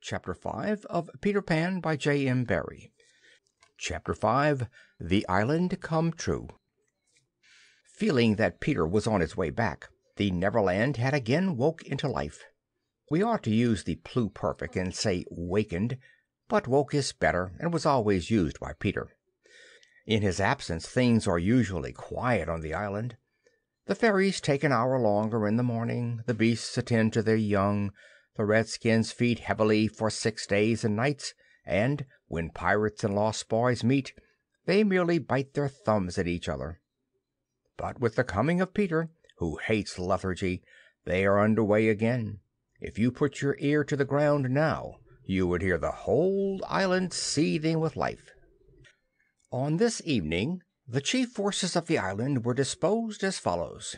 Chapter 5 of Peter Pan by J.M. Barrie. Chapter 5 The Island Come True. Feeling that Peter was on his way back, the Neverland had again woke into life. We ought to use the pluperfect and say wakened, but woke is better and was always used by Peter. In his absence things are usually quiet on the island. The fairies take an hour longer in the morning, the beasts attend to their young, the redskins feed heavily for 6 days and nights, and, when pirates and lost boys meet, they merely bite their thumbs at each other. But with the coming of Peter, who hates lethargy, they are under way again. If you put your ear to the ground now, you would hear the whole island seething with life. On this evening, the chief forces of the island were disposed as follows.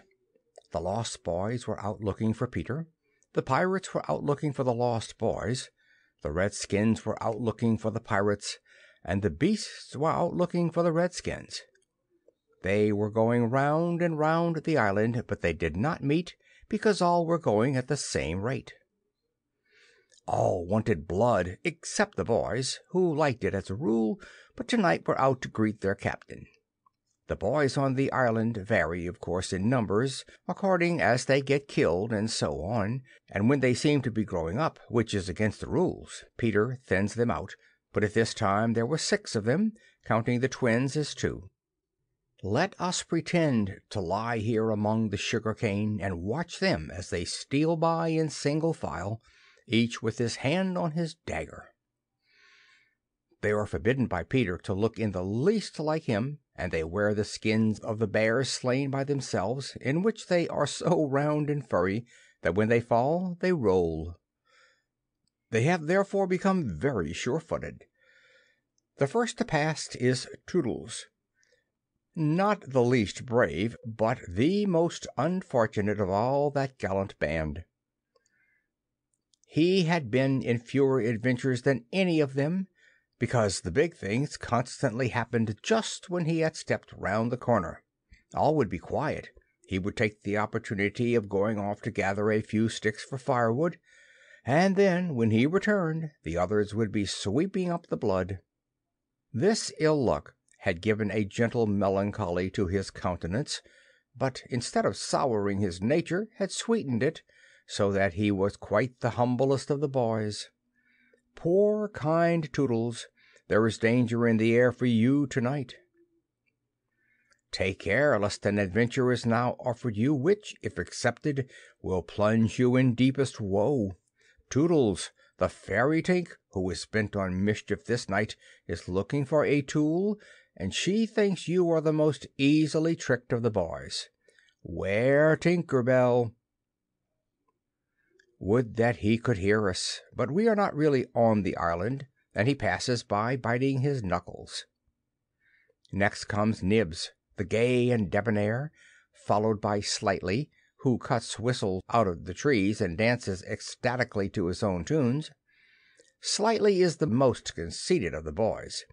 The lost boys were out looking for Peter. The pirates were out looking for the lost boys. The redskins were out looking for the pirates, and the beasts were out looking for the redskins. They were going round and round the island, but they did not meet, because all were going at the same rate. All wanted blood, except the boys, who liked it as a rule, but tonight were out to greet their captain. The boys on the island vary, of course, in numbers, according as they get killed and so on, and when they seem to be growing up, which is against the rules, Peter thins them out, but at this time there were 6 of them, counting the twins as 2. Let us pretend to lie here among the sugar cane and watch them as they steal by in single file, each with his hand on his dagger. They are forbidden by Peter to look in the least like him, and they wear the skins of the bears slain by themselves, in which they are so round and furry that when they fall they roll. They have therefore become very sure-footed. The first to pass is Toodles. Not the least brave, but the most unfortunate of all that gallant band. He had been in fewer adventures than any of them, because the big things constantly happened just when he had stepped round the corner. All would be quiet. He would take the opportunity of going off to gather a few sticks for firewood, and then, when he returned, the others would be sweeping up the blood. This ill luck had given a gentle melancholy to his countenance, but instead of souring his nature, had sweetened it, so that he was quite the humblest of the boys. Poor kind Toodles, there is danger in the air for you tonight. Take care lest an adventure is now offered you, which, if accepted, will plunge you in deepest woe. Toodles, the fairy Tink, who is bent on mischief this night, is looking for a tool, and she thinks you are the most easily tricked of the boys. 'Ware Tinker Bell! Would that he could hear us, but we are not really on the island, and he passes by biting his knuckles. Next comes Nibs, the gay and debonair, followed by Slightly, who cuts whistles out of the trees and dances ecstatically to his own tunes. Slightly is the most conceited of the boys.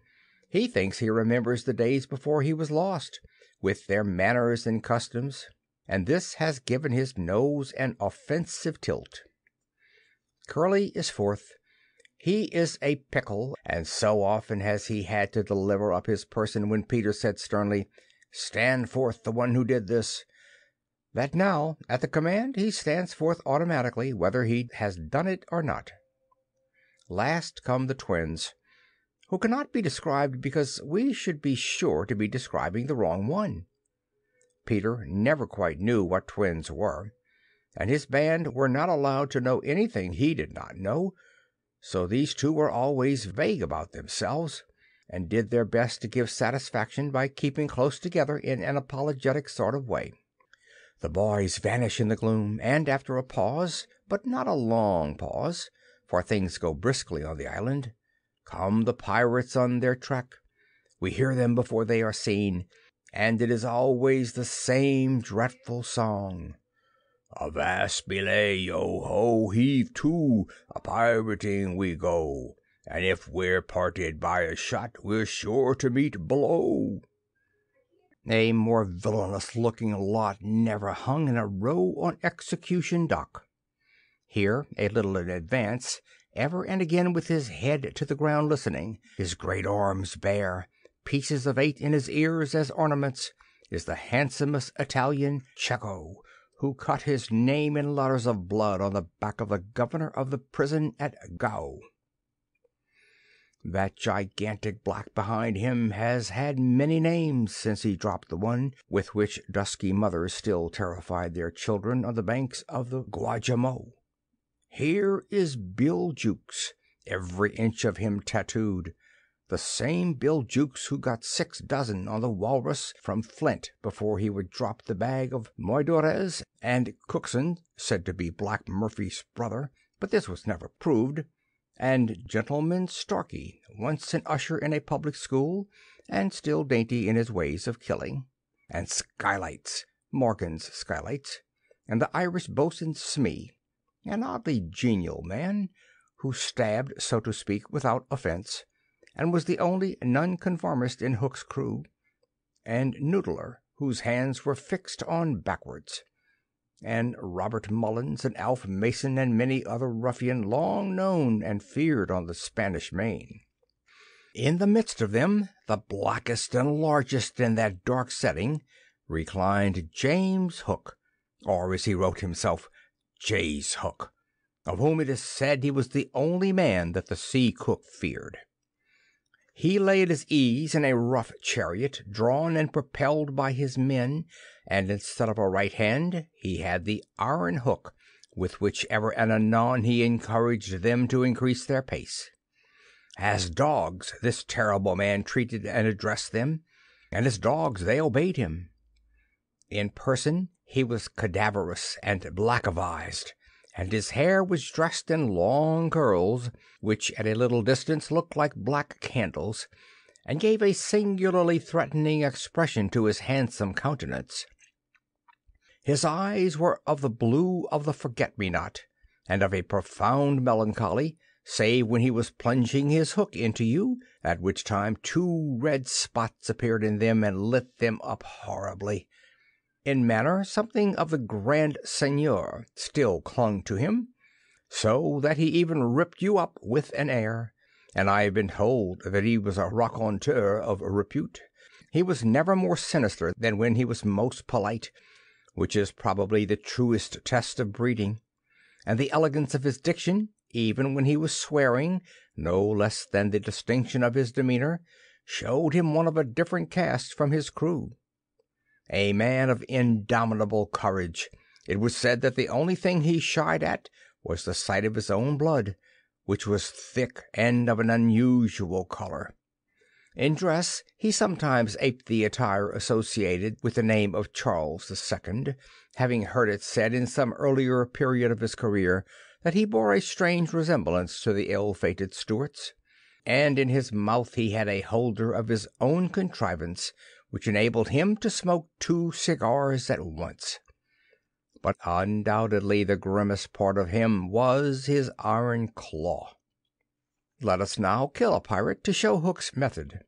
He thinks he remembers the days before he was lost, with their manners and customs, and this has given his nose an offensive tilt. Curly is fourth. He is a pickle, and so often has he had to deliver up his person when Peter said sternly, "Stand forth, the one who did this," that now, at the command, he stands forth automatically, whether he has done it or not. Last come the twins, who cannot be described because we should be sure to be describing the wrong one. Peter never quite knew what twins were, and his band were not allowed to know anything he did not know, so these two were always vague about themselves, and did their best to give satisfaction by keeping close together in an apologetic sort of way. The boys vanish in the gloom, and after a pause, but not a long pause, for things go briskly on the island, come the pirates on their track. We hear them before they are seen, and it is always the same dreadful song. "Avast belay, yo ho, heave to, a pirating we go, and if we're parted by a shot, we're sure to meet below." A more villainous-looking lot never hung in a row on execution dock. Here, a little in advance, ever and again with his head to the ground listening, his great arms bare, pieces of 8 in his ears as ornaments, is the handsomest Italian Cecco, who cut his name in letters of blood on the back of the governor of the prison at Gao. That gigantic black behind him has had many names since he dropped the one with which dusky mothers still terrified their children on the banks of the Guajamo. Here is Bill Jukes, every inch of him tattooed, the same Bill Jukes who got 6 dozen on the Walrus from Flint before he would drop the bag of moidores, and Cookson, said to be Black Murphy's brother, but this was never proved, and Gentleman Starkey, once an usher in a public school, and still dainty in his ways of killing, and Skylights, Morgan's Skylights, and the Irish boatswain Smee, an oddly genial man, who stabbed, so to speak, without offence, and was the only nonconformist in Hook's crew, and Noodler, whose hands were fixed on backwards, and Robert Mullins and Alf Mason and many other ruffian long known and feared on the Spanish Main. In the midst of them, the blackest and largest in that dark setting, reclined James Hook, or as he wrote himself, Jay's Hook, of whom it is said he was the only man that the sea cook feared. He lay at his ease in a rough chariot, drawn and propelled by his men, and instead of a right hand he had the iron hook, with which ever and anon he encouraged them to increase their pace. As dogs this terrible man treated and addressed them, and as dogs they obeyed him. In person he was cadaverous and black-avised, and his hair was dressed in long curls, which at a little distance looked like black candles, and gave a singularly threatening expression to his handsome countenance. His eyes were of the blue of the forget-me-not, and of a profound melancholy, save when he was plunging his hook into you, at which time 2 red spots appeared in them and lit them up horribly. In manner, something of the Grand Seigneur still clung to him, so that he even ripped you up with an air, and I have been told that he was a raconteur of repute. He was never more sinister than when he was most polite, which is probably the truest test of breeding, and the elegance of his diction, even when he was swearing, no less than the distinction of his demeanor, showed him one of a different caste from his crew. A man of indomitable courage, it was said that the only thing he shied at was the sight of his own blood, which was thick and of an unusual color. In dress he sometimes aped the attire associated with the name of Charles II, having heard it said in some earlier period of his career that he bore a strange resemblance to the ill-fated Stuarts, and in his mouth he had a holder of his own contrivance, which enabled him to smoke 2 cigars at once. But undoubtedly the grimmest part of him was his iron claw. Let us now kill a pirate to show Hook's method.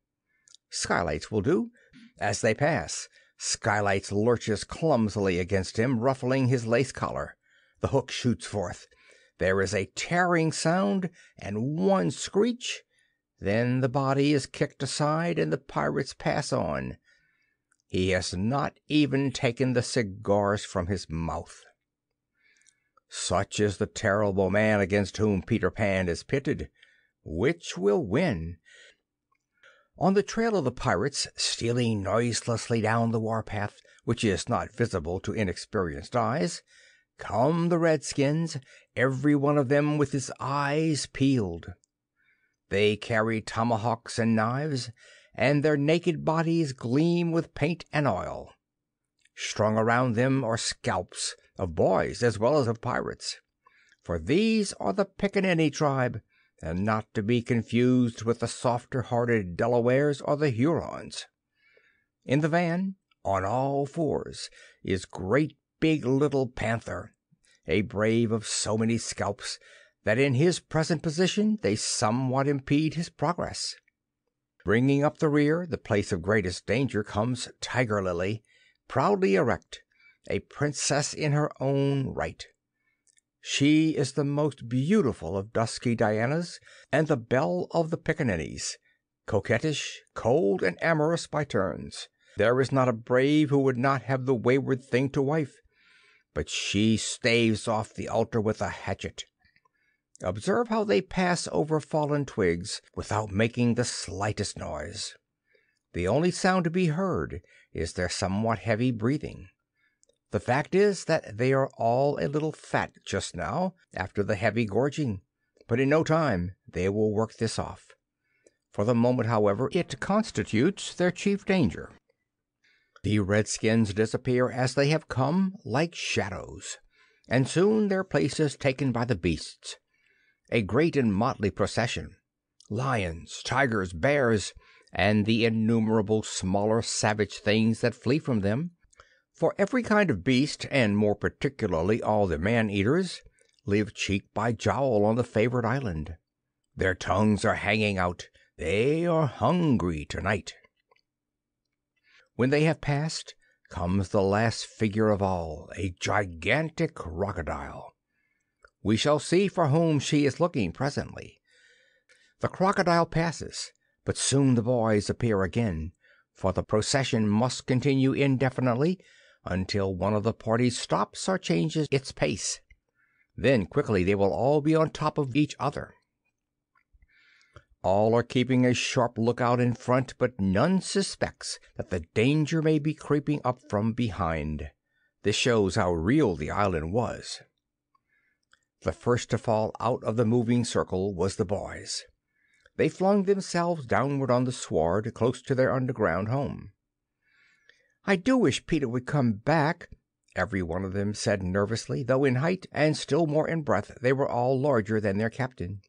Skylights will do. As they pass, Skylights lurches clumsily against him, ruffling his lace collar. The hook shoots forth. There is a tearing sound and one screech. Then the body is kicked aside and the pirates pass on. He has not even taken the cigars from his mouth. Such is the terrible man against whom Peter Pan is pitted. Which will win? On the trail of the pirates, stealing noiselessly down the warpath, which is not visible to inexperienced eyes, come the redskins, every one of them with his eyes peeled. They carry tomahawks and knives, and their naked bodies gleam with paint and oil. Strung around them are scalps of boys as well as of pirates, for these are the Pickaninny tribe, and not to be confused with the softer-hearted Delawares or the Hurons. In the van, on all fours, is Great Big Little Panther, a brave of so many scalps that in his present position they somewhat impede his progress. Bringing up the rear, the place of greatest danger, comes Tiger Lily, proudly erect, a princess in her own right. She is the most beautiful of dusky Dianas, and the belle of the pickaninnies, coquettish, cold, and amorous by turns. There is not a brave who would not have the wayward thing to wife, but she staves off the altar with a hatchet. Observe how they pass over fallen twigs without making the slightest noise. The only sound to be heard is their somewhat heavy breathing. The fact is that they are all a little fat just now, after the heavy gorging, but in no time they will work this off. For the moment, however, it constitutes their chief danger. The redskins disappear as they have come, like shadows, and soon their place is taken by the beasts. A great and motley procession, lions, tigers, bears, and the innumerable smaller savage things that flee from them. For every kind of beast, and more particularly all the man-eaters, live cheek by jowl on the favored island. Their tongues are hanging out. They are hungry tonight. When they have passed, comes the last figure of all, a gigantic crocodile. We shall see for whom she is looking presently. The crocodile passes, but soon the boys appear again, for the procession must continue indefinitely until one of the party stops or changes its pace. Then quickly they will all be on top of each other. All are keeping a sharp lookout in front, but none suspects that the danger may be creeping up from behind. This shows how real the island was. The first to fall out of the moving circle was the boys. They flung themselves downward on the sward close to their underground home. "I do wish Peter would come back," every one of them said nervously, though in height and still more in breadth they were all larger than their captain.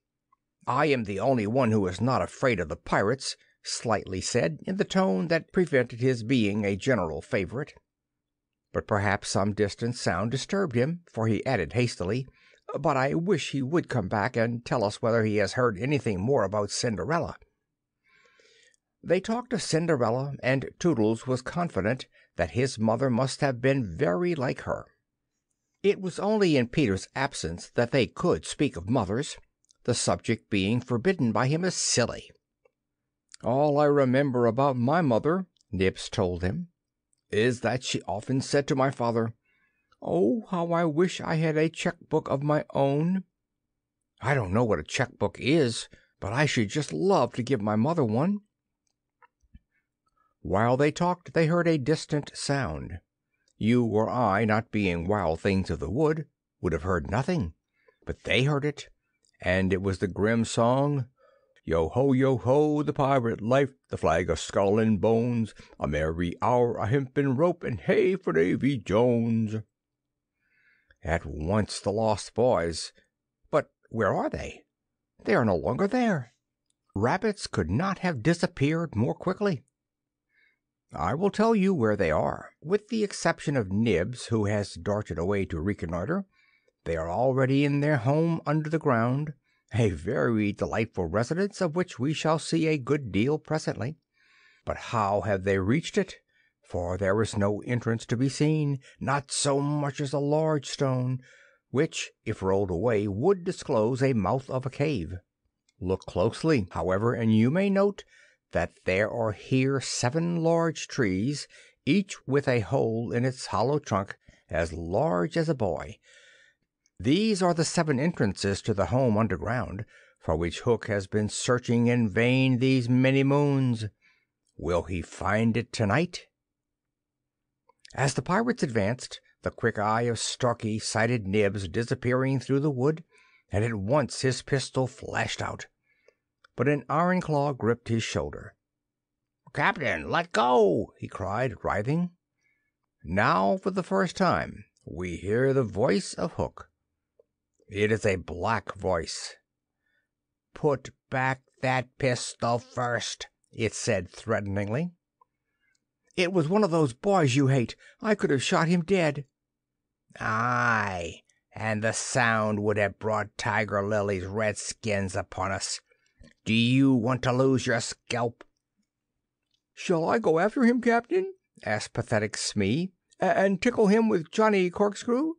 "I am the only one who is not afraid of the pirates," Slightly said, in the tone that prevented his being a general favorite. But perhaps some distant sound disturbed him, for he added hastily, "But I wish he would come back and tell us whether he has heard anything more about Cinderella." They talked of Cinderella, and Toodles was confident that his mother must have been very like her. It was only in Peter's absence that they could speak of mothers, the subject being forbidden by him as silly. "All I remember about my mother," Nibs told them, "is that she often said to my father, 'Oh, how I wish I had a checkbook of my own.' I don't know what a checkbook is, but I should just love to give my mother one." While they talked they heard a distant sound. You or I, not being wild things of the wood, would have heard nothing, but they heard it, and it was the grim song, yo ho, the pirate life, the flag of skull and bones, a merry hour, a hempen rope, and hey for Davy Jones. At once the lost boys. But where are they? They are no longer there. Rabbits could not have disappeared more quickly. I will tell you where they are. With the exception of Nibs, who has darted away to reconnoiter, they are already in their home under the ground, a very delightful residence of which we shall see a good deal presently. But how have they reached it? For there is no entrance to be seen, not so much as a large stone, which, if rolled away, would disclose a mouth of a cave. Look closely, however, and you may note that there are here 7 large trees, each with a hole in its hollow trunk as large as a boy. These are the 7 entrances to the home underground, for which Hook has been searching in vain these many moons. Will he find it tonight? As the pirates advanced, the quick eye of Starkey sighted Nibs disappearing through the wood, and at once his pistol flashed out. But an iron claw gripped his shoulder. "Captain, let go!" he cried, writhing. Now, for the first time, we hear the voice of Hook. It is a black voice. "Put back that pistol first," it said threateningly. "It was one of those boys you hate. I could have shot him dead." "Aye, and the sound would have brought Tiger Lily's redskins upon us. Do you want to lose your scalp?" "Shall I go after him, Captain?" asked pathetic Smee, "and tickle him with Johnny Corkscrew?"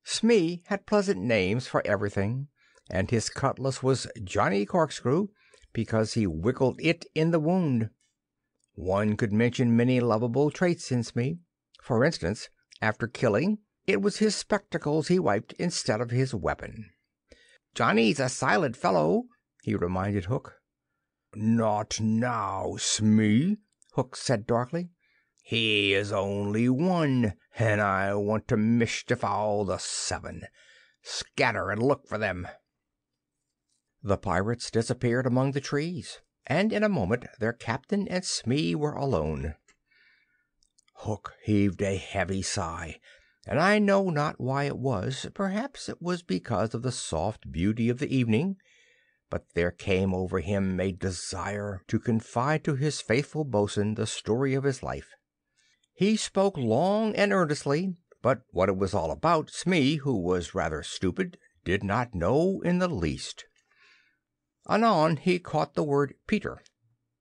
Smee had pleasant names for everything, and his cutlass was Johnny Corkscrew because he wiggled it in the wound. One could mention many lovable traits in Smee. For instance, after killing, it was his spectacles he wiped instead of his weapon. "Johnny's a silent fellow," he reminded Hook. "Not now, Smee," Hook said darkly. "He is only one, and I want to mischief all the 7. Scatter and look for them." The pirates disappeared among the trees, and in a moment their captain and Smee were alone. Hook heaved a heavy sigh, and I know not why it was. Perhaps it was because of the soft beauty of the evening, but there came over him a desire to confide to his faithful bo'sun the story of his life. He spoke long and earnestly, but what it was all about Smee, who was rather stupid, did not know in the least. Anon he caught the word Peter.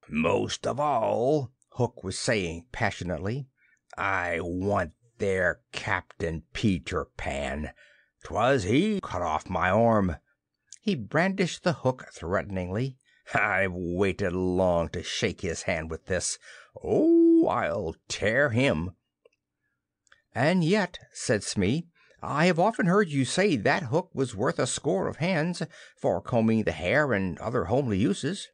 "Most of all," Hook was saying passionately, "I want their Captain Peter Pan. 'Twas he cut off my arm." He brandished the hook threateningly. "I've waited long to shake his hand with this. Oh, I'll tear him." "And yet," said Smee, "I have often heard you say that hook was worth a score of hands for combing the hair and other homely uses."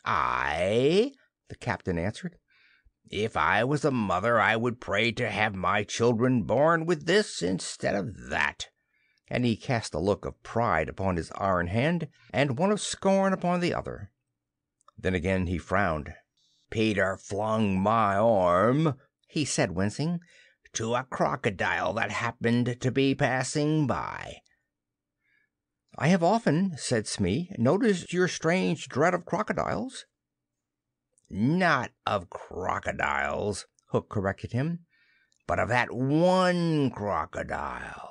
"Aye," the captain answered. "If I was a mother I would pray to have my children born with this instead of that." And he cast a look of pride upon his iron hand and one of scorn upon the other. Then again he frowned. "Peter flung my arm," he said, wincing, "to a crocodile that happened to be passing by." "I have often," said Smee, "noticed your strange dread of crocodiles." "Not of crocodiles," Hook corrected him, "but of that one crocodile."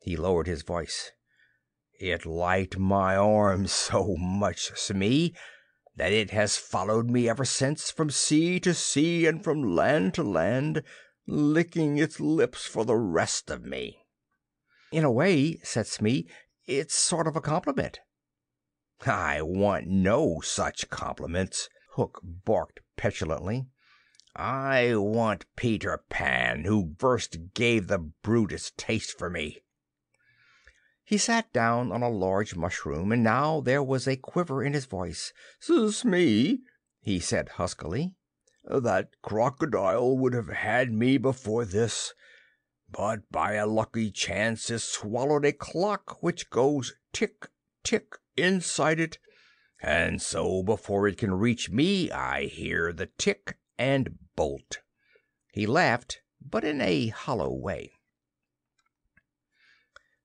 He lowered his voice. "It liked my arm so much, Smee, that it has followed me ever since, from sea to sea and from land to land, licking its lips for the rest of me." "In a way," said Smee, "it's sort of a compliment." "I want no such compliments," Hook barked petulantly. "I want Peter Pan, who first gave the brute its taste for me." He sat down on a large mushroom, and now there was a quiver in his voice. "Smee," he said huskily, "that crocodile would have had me before this, but by a lucky chance it swallowed a clock which goes tick, tick inside it, and so before it can reach me I hear the tick and bolt." He laughed, but in a hollow way.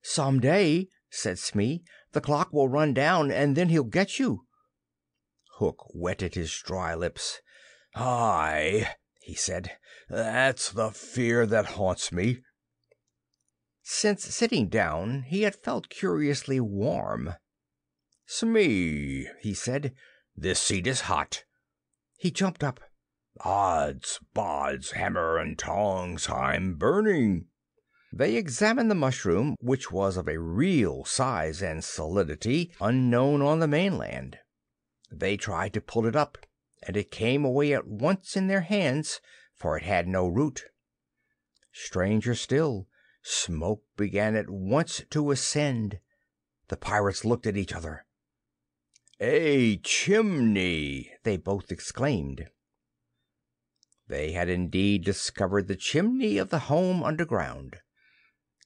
"Some day," said Smee, "the clock will run down, and then he'll get you." Hook wetted his dry lips. "Aye," he said, "that's the fear that haunts me." Since sitting down he had felt curiously warm. "Smee," he said, "this seat is hot." He jumped up. "Odds bods, hammer and tongs, I'm burning." They examined the mushroom, which was of a real size and solidity unknown on the mainland. They tried to pull it up, and it came away at once in their hands, for it had no root. Stranger still, smoke began at once to ascend. The pirates looked at each other. "A chimney!" they both exclaimed. They had indeed discovered the chimney of the home underground.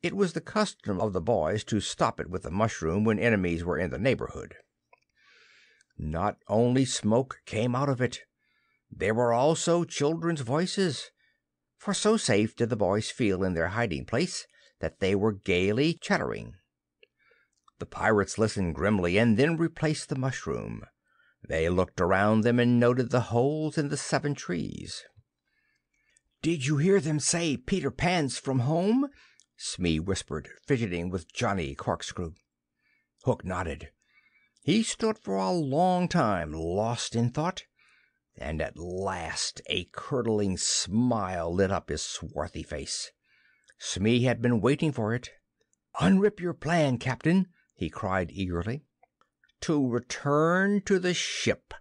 It was the custom of the boys to stop it with a mushroom when enemies were in the neighborhood. Not only smoke came out of it. There were also children's voices, for so safe did the boys feel in their hiding place that they were gaily chattering. The pirates listened grimly and then replaced the mushroom. They looked around them and noted the holes in the 7 trees. "Did you hear them say Peter Pan's from home?" Smee whispered, fidgeting with Johnny Corkscrew. Hook nodded. He stood for a long time lost in thought, and at last a curdling smile lit up his swarthy face. Smee had been waiting for it. "Unrip your plan, Captain," he cried eagerly. "To return to the ship,"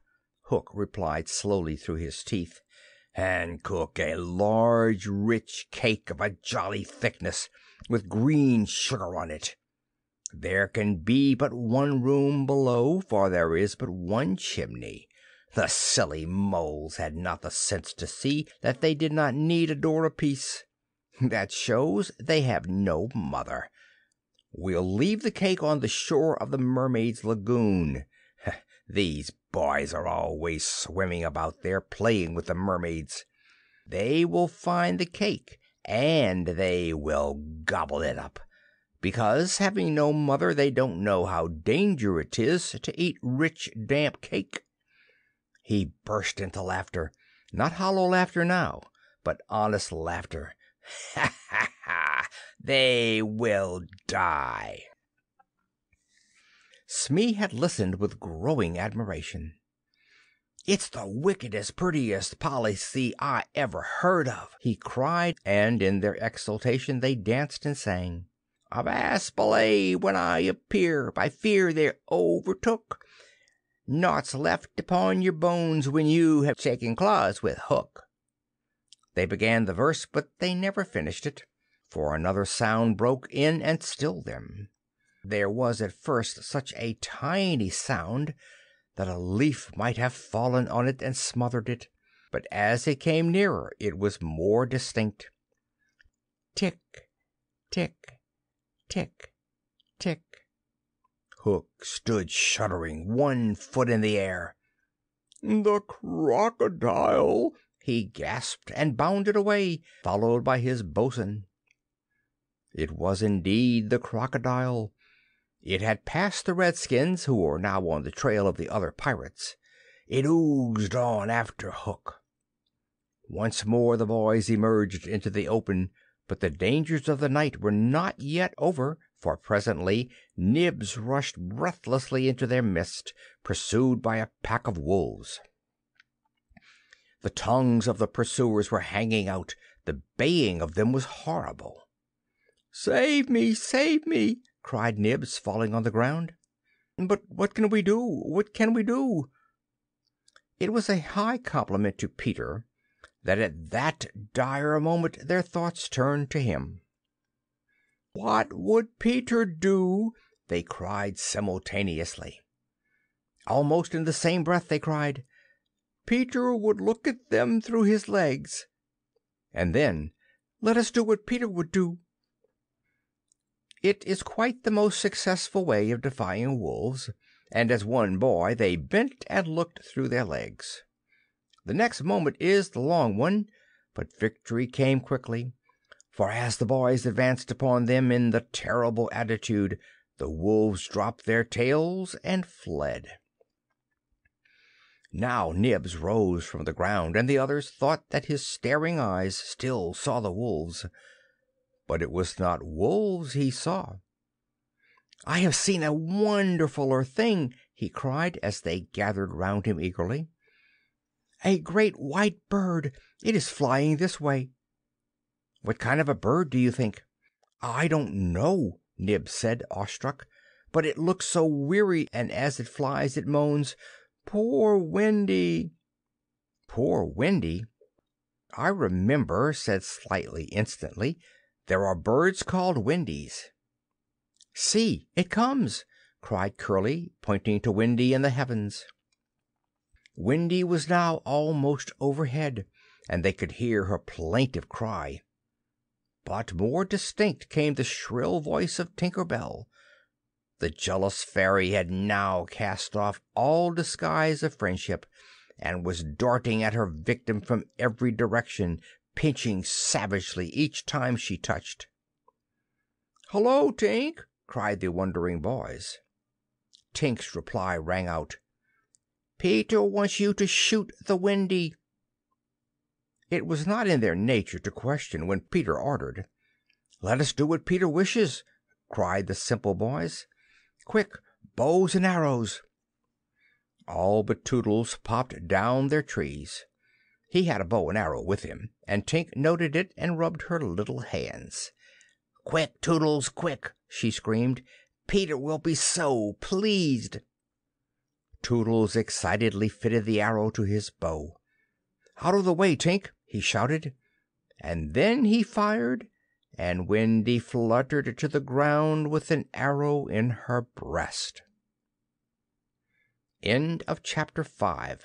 Hook replied slowly through his teeth, "and cook a large, rich cake of a jolly thickness, with green sugar on it. There can be but one room below, for there is but one chimney. The silly moles had not the sense to see that they did not need a door apiece. That shows they have no mother. We'll leave the cake on the shore of the Mermaid's Lagoon. These boys are always swimming about there, playing with the mermaids. They will find the cake, and they will gobble it up, because, having no mother, they don't know how dangerous it is to eat rich, damp cake." He burst into laughter, not hollow laughter now, but honest laughter. "Ha, ha, ha! They will die." Smee had listened with growing admiration. "It's the wickedest, prettiest policy I ever heard of," he cried, and in their exultation they danced and sang. "Avast belay when I appear, by fear they're overtook. Naught's left upon your bones when you have taken claws with Hook." They began the verse, but they never finished it, for another sound broke in and stilled them. There was at first such a tiny sound that a leaf might have fallen on it and smothered it, but as it came nearer it was more distinct. Tick, tick, tick, tick. Hook stood shuddering, one foot in the air. "The crocodile!" he gasped, and bounded away, followed by his bo'sun. It was indeed the crocodile. It had passed the redskins, who were now on the trail of the other pirates. It oozed on after Hook. Once more the boys emerged into the open, but the dangers of the night were not yet over, for presently Nibs rushed breathlessly into their midst, pursued by a pack of wolves. The tongues of the pursuers were hanging out. The baying of them was horrible. "Save me! Save me!" cried Nibs, falling on the ground. "But what can we do? What can we do?" It was a high compliment to Peter that at that dire moment their thoughts turned to him. "What would Peter do?" they cried simultaneously. Almost in the same breath they cried, "Peter would look at them through his legs." And then, "Let us do what Peter would do." It is quite the most successful way of defying wolves, and as one boy they bent and looked through their legs. The next moment is the long one, but victory came quickly, for as the boys advanced upon them in the terrible attitude, the wolves dropped their tails and fled. Now Nibs rose from the ground, and the others thought that his staring eyes still saw the wolves. But it was not wolves he saw. "I have seen a wonderfuller thing," he cried, as they gathered round him eagerly. "A great white bird. It is flying this way." "What kind of a bird do you think?" "I don't know," Nibs said, awestruck, "but it looks so weary, and as it flies it moans, 'Poor Wendy!'" "Poor Wendy? I remember," said Slightly instantly. "There are birds called Wendies." "See, it comes!" cried Curly, pointing to Wendy in the heavens. Wendy was now almost overhead, and they could hear her plaintive cry. But more distinct came the shrill voice of Tinker Bell. The jealous fairy had now cast off all disguise of friendship, and was darting at her victim from every direction, pinching savagely each time she touched. "Hullo, Tink!" cried the wondering boys. Tink's reply rang out, "Peter wants you to shoot the Wendy." It was not in their nature to question when Peter ordered. "Let us do what Peter wishes," cried the simple boys. "Quick, bows and arrows!" All but Tootles popped down their trees. He had a bow and arrow with him, and Tink noted it and rubbed her little hands. "Quick, Toodles, quick!" she screamed. "Peter will be so pleased." Toodles excitedly fitted the arrow to his bow. "Out of the way, Tink!" he shouted, and then he fired, and Wendy fluttered to the ground with an arrow in her breast. Chapter 6